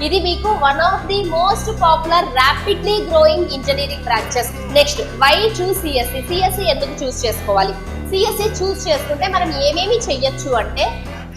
ఇది మీకు one of the most popular rapidly growing engineering branches. Next, why choose CSC? CSC ఎందుకు choose చేసుకోవాలి? CSC చూస్ చేసుకుంటే మనం ఏమేమి చెయ్యొచ్చు అంటే,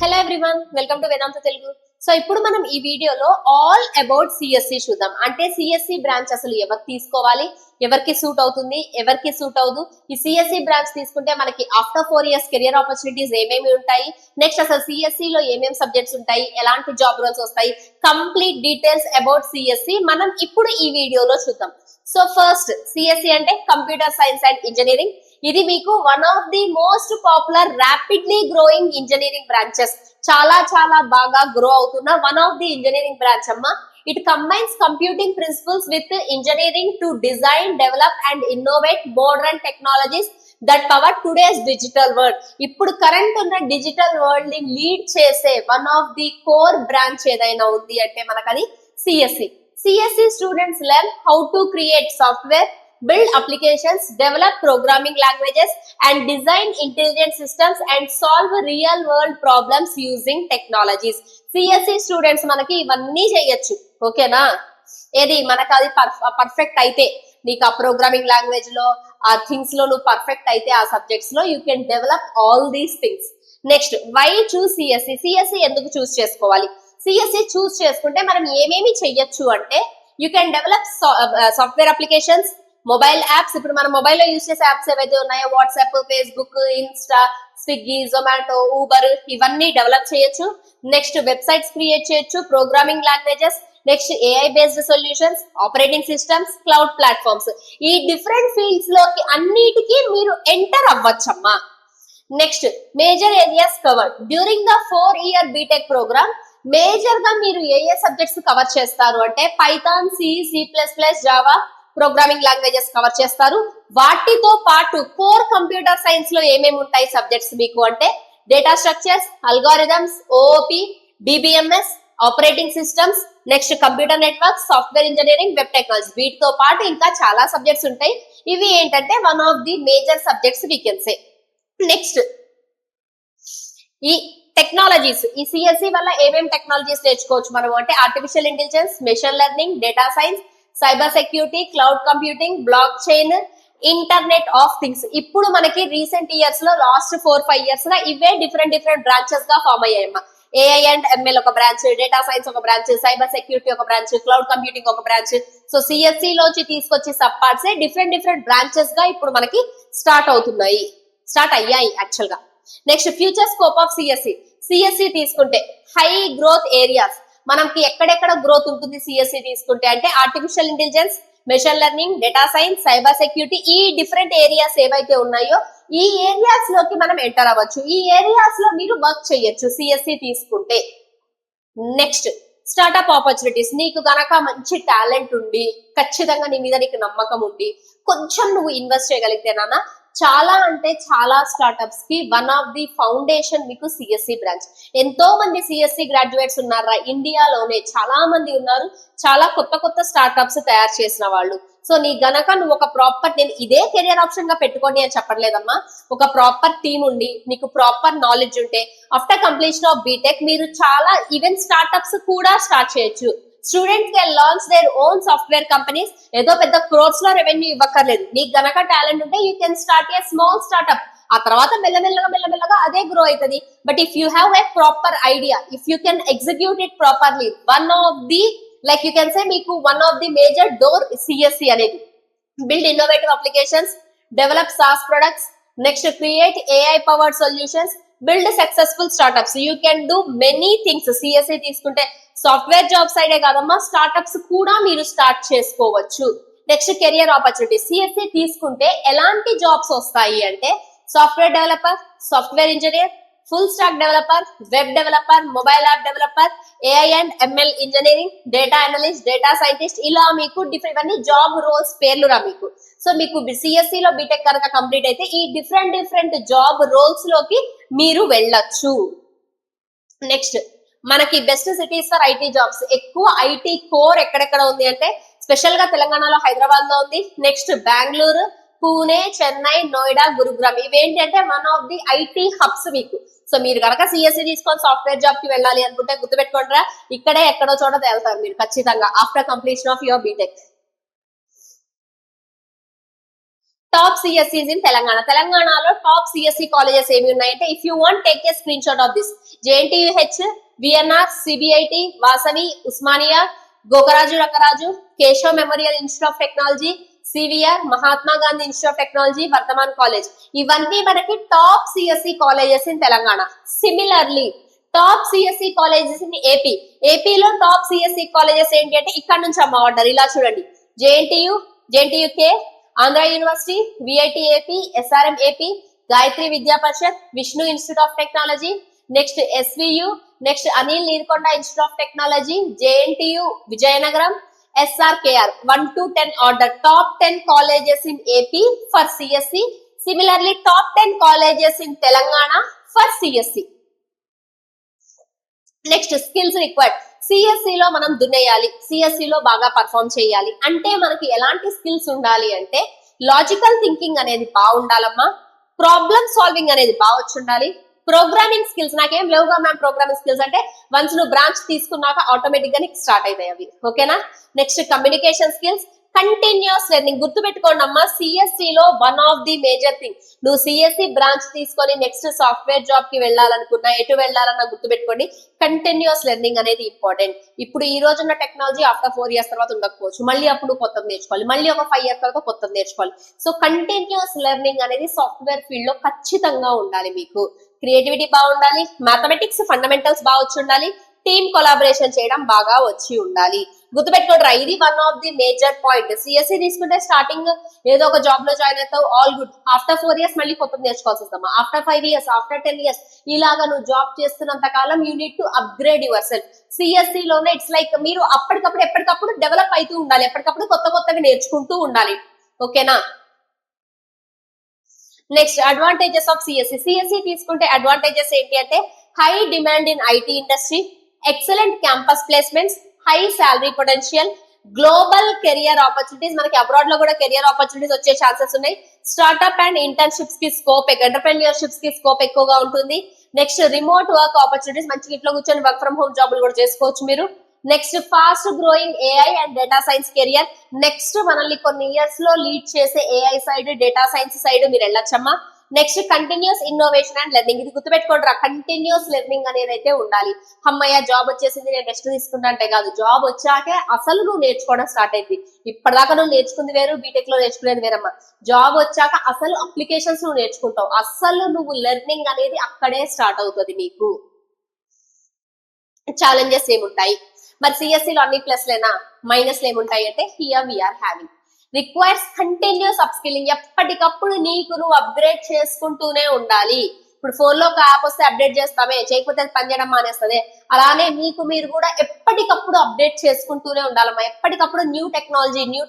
hello everyone, welcome to Vedanta Telugu. So ఇప్పుడు మనం ఈ వీడియోలో ఆల్ అబౌట్ సిఎస్సి చూద్దాం. అంటే సిఎస్సి బ్రాంచ్ అసలు ఎవరు తీసుకోవాలి, ఎవరికి సూట్ అవుతుంది, ఎవరికి సూట్ అవ్వదు. ఈ సిఎస్సి బ్రాంచ్ తీసుకుంటే మనకి ఆఫ్టర్ 4 years కెరియర్ ఆపర్చునిటీస్ ఏమేమి ఉంటాయి, నెక్స్ట్ అసలు సిఎస్సి లో ఏమేమి సబ్జెక్ట్స్ ఉంటాయి, ఎలాంటి జాబ్ రోల్స్ వస్తాయి, కంప్లీట్ డీటెయిల్స్ అబౌట్ సిఎస్సి మనం ఇప్పుడు ఈ వీడియోలో చూద్దాం. సో ఫస్ట్, సిఎస్సి అంటే కంప్యూటర్ సైన్స్ అండ్ ఇంజనీరింగ్. ఇది మీకు one of the most popular rapidly growing engineering branches. చాలా చాలా బాగా గ్రో అవుతున్న one of the engineering branch అమ్మా. It combines computing principles with engineering to design, develop and innovate modern technologies that power today's digital world. ఇప్పుడు current ఉన్న digital world ని lead చేసే one of the core branch ఏదైనా ఉంది అంటే మనకు అది CSC. CSC students learn how to create software, build applications, develop programming languages and design intelligent systems and solve real world problems using technologies. CSC students మనకి ఇవన్నీ చేయొచ్చు, ఓకేనా? ఏది మనకు అది పర్ఫెక్ట్ అయితే, నీకు ఆ ప్రోగ్రామింగ్ లాంగ్వేజ్ లో ఆ థింగ్స్ లో నువ్వు పర్ఫెక్ట్ అయితే ఆ సబ్జెక్ట్స్ లో you can develop all these things. Next, why choose CSC? CSC ఎందుకు చూస్ చేసుకోవాలి? సిఎస్సి చూస్ చేసుకుంటే మనం ఏమేమి చెయ్యొచ్చు అంటే, you can develop software applications, mobile apps. ఇప్పుడు మన మొబైల్లో యూజ్ చేసే యాప్స్ ఏవైతే ఉన్నాయో, WhatsApp, Facebook, Insta, Swiggy, Zomato, Uber, ఇవన్నీ డెవలప్ చేయొచ్చు. నెక్స్ట్, వెబ్సైట్స్ క్రియేట్ చేయొచ్చు, programming languages, next AI based solutions, operating systems, cloud platforms. ఈ డిఫరెంట్ ఫీల్డ్స్ లోకి అన్నిటికీ మీరు ఎంటర్ అవ్వచ్చమ్మా. Next, major areas covered during the 4-year BTech program. Major గా మీరు ఏ సబ్జెక్ట్స్ కవర్ చేస్తారు అంటే, పైథాన్, సి++, జావా, ప్రోగ్రామింగ్ లాంగ్వేజెస్ కవర్ చేస్తారు. వాటితో పాటు కోర్ కంప్యూటర్ సైన్స్ లో ఏమేమి ఉంటాయి సబ్జెక్ట్స్ మీకు అంటే, data structures, algorithms, ఓఓపి, DBMS, operating systems, next computer network, software engineering, web technology. వీటితో పాటు ఇంకా చాలా సబ్జెక్ట్స్ ఉంటాయి. ఇవి ఏంటంటే one of the major subjects we can say. Next, ఈ టెక్నాలజీస్, ఈ సిఎస్సి వల్ల ఏమేమి టెక్నాలజీస్ నేర్చుకోవచ్చు మనం అంటే, artificial intelligence, machine learning, data science, cyber security, cloud computing, block chain, internet of things. ఇప్పుడు మనకి రీసెంట్ ఇయర్స్ లో లాస్ట్ 4-5 years గా ఇవే డిఫరెంట్ బ్రాంచెస్ గా ఫామ్ అయ్యాయమ్మా. ఏఐ అండ్ ఎంఎల్ ఒక బ్రాంచ్, డేటా సైన్స్ ఒక బ్రాంచ్, సైబర్ సెక్యూరిటీ ఒక branch, cloud computing ఒక బ్రాంచ్. సో సిఎస్సి లోంచి తీసుకొచ్చి సబ్ పార్ట్స్ డిఫరెంట్ బ్రాంచెస్ గా ఇప్పుడు మనకి స్టార్ట్ అయ్యాయి యాక్చువల్ గా. Next, future scope of CSC. CSC తీసుకుంటే హై గ్రోత్ ఏరియాస్, మనకి ఎక్కడెక్కడ గ్రోత్ ఉంటుంది సిఎస్సి తీసుకుంటే అంటే, artificial intelligence, machine learning, data science, cyber security, ఈ డిఫరెంట్ ఏరియాస్ ఏవైతే ఉన్నాయో ఈ ఏరియాస్ లోకి మనం ఎంటర్ అవ్వచ్చు. ఈ ఏరియాస్ లో మీరు వర్క్ చేయొచ్చు సిఎస్సి తీసుకుంటే. Next, startup opportunities. నీకు గనక మంచి టాలెంట్ ఉండి, ఖచ్చితంగా నీ మీద నీకు నమ్మకం ఉండి, కొంచెం నువ్వు ఇన్వెస్ట్ చేయగలిగితేనా, చాలా అంటే చాలా స్టార్ట్అప్స్ కి వన్ ఆఫ్ ది ఫౌండేషన్ మీకు సిఎస్సి బ్రాంచ్. ఎంతో మంది సిఎస్సి గ్రాడ్యుయేట్స్ ఉన్నారా ఇండియాలోనే, చాలా మంది ఉన్నారు. చాలా కొత్త స్టార్ట్అప్స్ తయారు చేసిన వాళ్ళు. సో నీ గనక నువ్వు ఒక ప్రాపర్, నేను ఇదే కెరియర్ ఆప్షన్ గా పెట్టుకోండి అని చెప్పట్లేదమ్మా, ఒక ప్రాపర్ టీమ్ ఉండి నీకు ప్రాపర్ నాలెడ్జ్ ఉంటే ఆఫ్టర్ కంప్లీషన్ ఆఫ్ బీటెక్ మీరు చాలా ఈవెన్ స్టార్ట్అప్స్ కూడా స్టార్ట్ చేయొచ్చు. Students can launch their own software companies. ఏదో పెద్ద క్రోర్స్ లో రెవెన్యూ ఇవ్వక్కర్లేదు. నీకు గనక టాలెంట్ ఉంటే you can start a small startup. ఆ తర్వాత మెల్లమెల్లగా అదే గ్రో అవుతుంది. But if you have a proper idea, if you can execute it properly, one of the like you can say మీకు one of the major door CSE అనేది. Build innovative applications, develop SaaS products, next create AI powered solutions, build successful startups. You can do many things. CSE తీసుకుంటే software job సైడే కాదమ్మా, startups కూడా మీరు start చేసుకోవచ్చు. Next, career opportunities. CSC తీసుకుంటే ఎలాంటి jobs వస్తాయి అంటే, software developer, software engineer, full stack developer, web developer, mobile app developer, AI and ML engineering, data analyst, data scientist, ఇలా మీకు ఇవన్నీ జాబ్ రోల్స్ పేర్లు రా మీకు. సో మీకు సిఎస్సి లో బీటెక్ కనుక కంప్లీట్ అయితే ఈ డిఫరెంట్ జాబ్ రోల్స్ లోకి మీరు వెళ్ళొచ్చు. నెక్స్ట్, మనకి best cities for IT jobs. ఎక్కువ ఐటీ కోర్ ఎక్కడెక్కడ ఉంది అంటే, స్పెషల్ గా తెలంగాణలో హైదరాబాద్ లో ఉంది. నెక్స్ట్ బెంగళూరు, పూణే, చెన్నై, నోయిడా, గురుగ్రామ్. ఇవేంటి అంటే one of the IT hubs మీకు. సో మీరు కనుక సిఎస్సి తీసుకొని సాఫ్ట్వేర్ జాబ్ కి వెళ్ళాలి అనుకుంటే గుర్తుపెట్టుకుంటారా, ఇక్కడే ఎక్కడో చోట తేలుతారు మీరు ఖచ్చితంగా after completion of your BTech. Top CSEs in Telangana. తెలంగాణలో టాప్ సిఎస్సి కాలేజెస్ ఏమి ఉన్నాయంటే, if you want take a screenshot of this, JNTUH, VNR, CBIT, Vasavi, Osmania, Gokaraju Rangaraju, Keshav memorial institute of technology, CVR, Mahatma Gandhi institute of technology, Vardhaman college. ఇవన్నీ మనకి top CSE colleges in Telangana. Similarly top CSE colleges in AP. ఏపీలో top CSE colleges ఏంటి అంటే ఇక్కడ నుంచి అమ్మ order ఇలా చూడండి, JNTU, JNTUK, Andhra university, VIT AP, SRM AP, Gayatri Vidya Parishad, Vishnu institute of technology, next SVU, next Anil Neerukonda institute of technology, JNTU Vizianagaram, SRKR 1 to 10 order, top 10 colleges in AP for CSC. Similarly, top 10 colleges in Telangana for CSC. Next, skills required. CSC లో మనం దున్నేయాలి, CSC లో బాగా perform చేయాలి అంటే మనకి ఎలాంటి skills ఉండాలి అంటే, లాజికల్ థింకింగ్ అనేది బాగుండాలమ్మా, ప్రాబ్లమ్ సాల్వింగ్ అనేది బాగా వచ్చి ఉండాలి, ప్రోగ్రామింగ్ స్కిల్స్ నాకేం లేవుగా మ్యామ్ ప్రోగ్రామింగ్ స్కిల్స్ అంటే, వన్స్ నువ్వు బ్రాంచ్ తీసుకున్నాక ఆటోమేటిక్ గా నీకు స్టార్ట్ అవుతాయి అవి, ఓకేనా. Next communication skills, continuous learning. గుర్తుపెట్టుకోండి అమ్మా, సిఎస్సి లో one of the major thing, నువ్వు సిఎస్సి బ్రాంచ్ తీసుకొని నెక్స్ట్ సాఫ్ట్వేర్ జాబ్ కి వెళ్ళాలనుకున్నా, ఎటు వెళ్ళాలన్నా గుర్తుపెట్టుకోండి, కంటిన్యూస్ లెర్నింగ్ అనేది ఇంపార్టెంట్. ఇప్పుడు ఈ రోజున్న టెక్నాలజీ ఆఫ్టర్ 4 years తర్వాత ఉండకపోవచ్చు, మళ్ళీ అప్పుడు కొత్తది నేర్చుకోవాలి, మళ్ళీ ఒక 5 years తర్వాత కొత్తది నేర్చుకోవాలి. సో కంటిన్యూస్ లెర్నింగ్ అనేది సాఫ్ట్వేర్ ఫీల్డ్ లో ఖచ్చితంగా ఉండాలి. మీకు క్రియేటివిటీ బాగుండాలి, మ్యాథమెటిక్స్ ఫండమెంటల్స్ బాగా వచ్చి ఉండాలి, టీమ్ కొలాబరేషన్ చేయడం బాగా వచ్చి ఉండాలి. గుర్తుపెట్టుకోండి, ఇది one of the major point. CSC తీసుకుంటే స్టార్టింగ్ ఏదో ఒక జాబ్ లో జాయిన్ అవుతావు, ఆల్ గుడ్. ఆఫ్టర్ 4 years మళ్ళీ కొత్తది నేర్చుకోవాల్సి వస్తామా, ఆఫ్టర్ 5 years, ఆఫ్టర్ 10 years, ఇలాగా నువ్వు జాబ్ చేస్తున్నంత కాలం you need to upgrade yourself. CSE లోనే ఇట్స్ లైక్ మీరు అప్పటికప్పుడు ఎప్పటికప్పుడు డెవలప్ అవుతూ ఉండాలి, ఎప్పటికప్పుడు కొత్త కొత్తగా నేర్చుకుంటూ ఉండాలి, ఓకేనా. Next advantages of CSC. CSC తీసుకుంటే అడ్వాంటేజెస్ ఏంటి అంటే, high demand in IT industry, excellent campus placements, high salary potential, global career opportunities, మనకి అబ్రాడ్ లో కూడా కెరియర్ ఆపర్చునిటీస్ వచ్చే ఛాన్సెస్ ఉన్నాయి, స్టార్ట్అప్ అండ్ ఇంటర్న్షిప్స్ కి స్కోప్, ఎంటర్‌ప్రెన్యూర్‌షిప్స్ కి స్కోప్ ఎక్కువగా ఉంటుంది. నెక్స్ట్ రిమోట్ వర్క్ ఆపర్చునిటీస్, మంచి ఇంట్లో కూర్చొని వర్క్ ఫ్రమ్ హోమ్ జాబులు కూడా చేసుకోవచ్చు మీరు. Next fast growing AI and data science career, next మనల్ని కొన్ని ఇయర్స్ లో లీడ్ చేసే AI side, data science side మీరు వెళ్ళొచ్చమ్మా. Next continuous innovation and learning, ఇది గుర్తుపెట్టుకోండి, కంటిన్యూస్ లెర్నింగ్ అనేది అయితే ఉండాలి. అమ్మయ్య జాబ్ వచ్చేసింది నేను రెస్ట్ తీసుకుంటా అంటే కాదు, జాబ్ వచ్చాకే అసలు నువ్వు నేర్చుకోవడం స్టార్ట్ అయింది. ఇప్పటిదాకా నువ్వు నేర్చుకుంది వేరు, బీటెక్ లో నేర్చుకునేది వేరమ్మా. జాబ్ వచ్చాక అసలు అప్లికేషన్స్ నువ్వు నేర్చుకుంటావు, అసలు నువ్వు లెర్నింగ్ అనేది అక్కడే స్టార్ట్ అవుతుంది. మీకు ఛాలెంజెస్ ఏముంటాయి మరి, సిఎస్సిలో అన్ని ప్లస్లేనా, మైనస్లు ఏముంటాయి అంటే, here we are having requires continuous upskilling, ఎప్పటికప్పుడు నీకు నువ్వు అప్గ్రేడ్ చేసుకుంటూనే ఉండాలి. ఇప్పుడు ఫోన్ లో ఒక యాప్ వస్తే అప్డేట్ చేస్తామే, చేయకపోతే పని చేయడం మానేస్తుంది, అలానే మీకు మీరు కూడా ఎప్పటికప్పుడు అప్డేట్ చేసుకుంటూనే ఉండాలమ్మా. ఎప్పటికప్పుడు న్యూ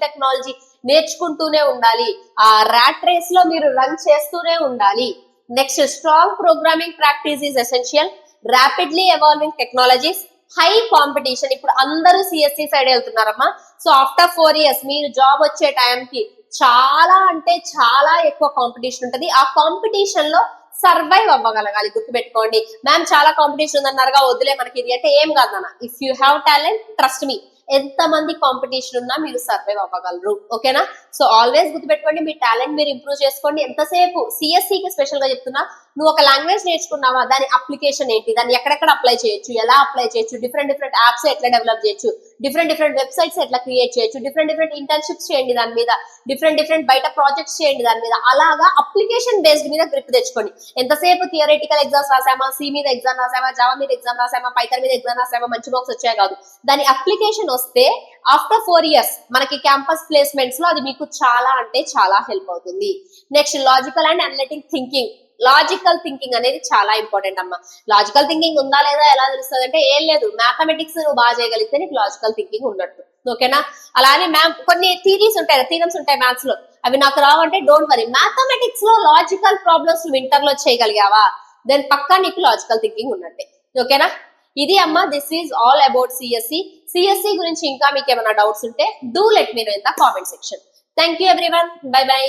టెక్నాలజీ నేర్చుకుంటూనే ఉండాలి. ఆ ర్యాట్ రేస్ లో మీరు రన్ చేస్తూనే ఉండాలి. Next strong programming practice is essential, rapidly evolving technologies, high competition. ఇప్పుడు అందరూ సిఎస్సి సైడ్ వెళ్తున్నారమ్మా. సో ఆఫ్టర్ 4 years మీరు జాబ్ వచ్చే టైంకి చాలా అంటే చాలా ఎక్కువ కాంపిటీషన్ ఉంటుంది. ఆ కాంపిటీషన్ లో సర్వైవ్ అవ్వగలగాలి. గుర్తుపెట్టుకోండి, మ్యామ్ చాలా కాంపిటీషన్ ఉందన్నారుగా వద్దులే మనకి ఇది అంటే, ఏం కాదు నాన్న, if you have talent trust me, ఎంత మంది కాంపిటీషన్ ఉన్నా మీరు సర్వైవ్ అవ్వగలరు, ఓకేనా. సో ఆల్వేస్ గుర్తుపెట్టుకోండి, మీ టాలెంట్ మీరు ఇంప్రూవ్ చేసుకోండి. ఎంతసేపు సిఎస్సికి స్పెషల్ గా చెప్తున్నా, నువ్వు ఒక లాంగ్వేజ్ నేర్చుకున్నావా, దాని అప్లికేషన్ ఏంటి, దాన్ని ఎక్కడెక్కడ అప్లై చేయొచ్చు, ఎలా అప్లై చేయొచ్చు, డిఫరెంట్ యాప్స్ ఎట్లా డెవలప్ చేయొచ్చు, డిఫరెంట్ వెబ్సైట్స్ ఎట్లా క్రియేట్ చేయొచ్చు, డిఫరెంట్ ఇంటర్న్షిప్స్ చేయండి దాని మీద, డిఫరెంట్ బయట ప్రాజెక్ట్స్ చేయండి దాని మీద. అలాగా అప్లికేషన్ బేస్డ్ మీద గ్రిప్ తెచ్చుకోండి. ఎంతసేపు థియరిటికల్ ఎగ్జామ్స్ రాసామా, సి మీద ఎగ్జామ్ రాసామా, జావా మీద ఎగ్జామ్ రాసామా, పైథాన్ మీద ఎగ్జామ్ రాసామా, మంచి మార్క్స్ వచ్చాయి కాదు. దాని అప్లికేషన్ వస్తే ఆఫ్టర్ 4 years మనకి క్యాంపస్ ప్లేస్మెంట్స్ లో అది మీకు చాలా అంటే చాలా హెల్ప్ అవుతుంది. Next logical and analytic thinking. Logical thinking అనేది చాలా ఇంపార్టెంట్ అమ్మా. లాజికల్ థింకింగ్ ఉందా లేదా ఎలా తెలుస్తుంది అంటే, ఏం లేదు, మ్యాథమెటిక్స్ నువ్వు బాగా చేయగలిగితే నీకు లాజికల్ థింకింగ్ ఉన్నట్టు, ఓకేనా. అలానే మ్యామ్ కొన్ని థీరీస్ ఉంటాయి, థీరమ్స్ ఉంటాయి మ్యాథ్స్ లో, అవి నాకు రావంటే డోంట్ వరీ, మ్యాథమెటిక్స్ లో లాజికల్ ప్రాబ్లమ్స్ నువ్వు ఇంటర్ లో చేయగలిగావా, దెన్ పక్కా నీకు లాజికల్ థింకింగ్ ఉన్నట్టే, ఓకేనా. ఇది అమ్మా, this is all about CSC. CSC గురించి ఇంకా మీకు ఏమైనా డౌట్స్ ఉంటే do let me know in the comment section. Thank you everyone, bye by.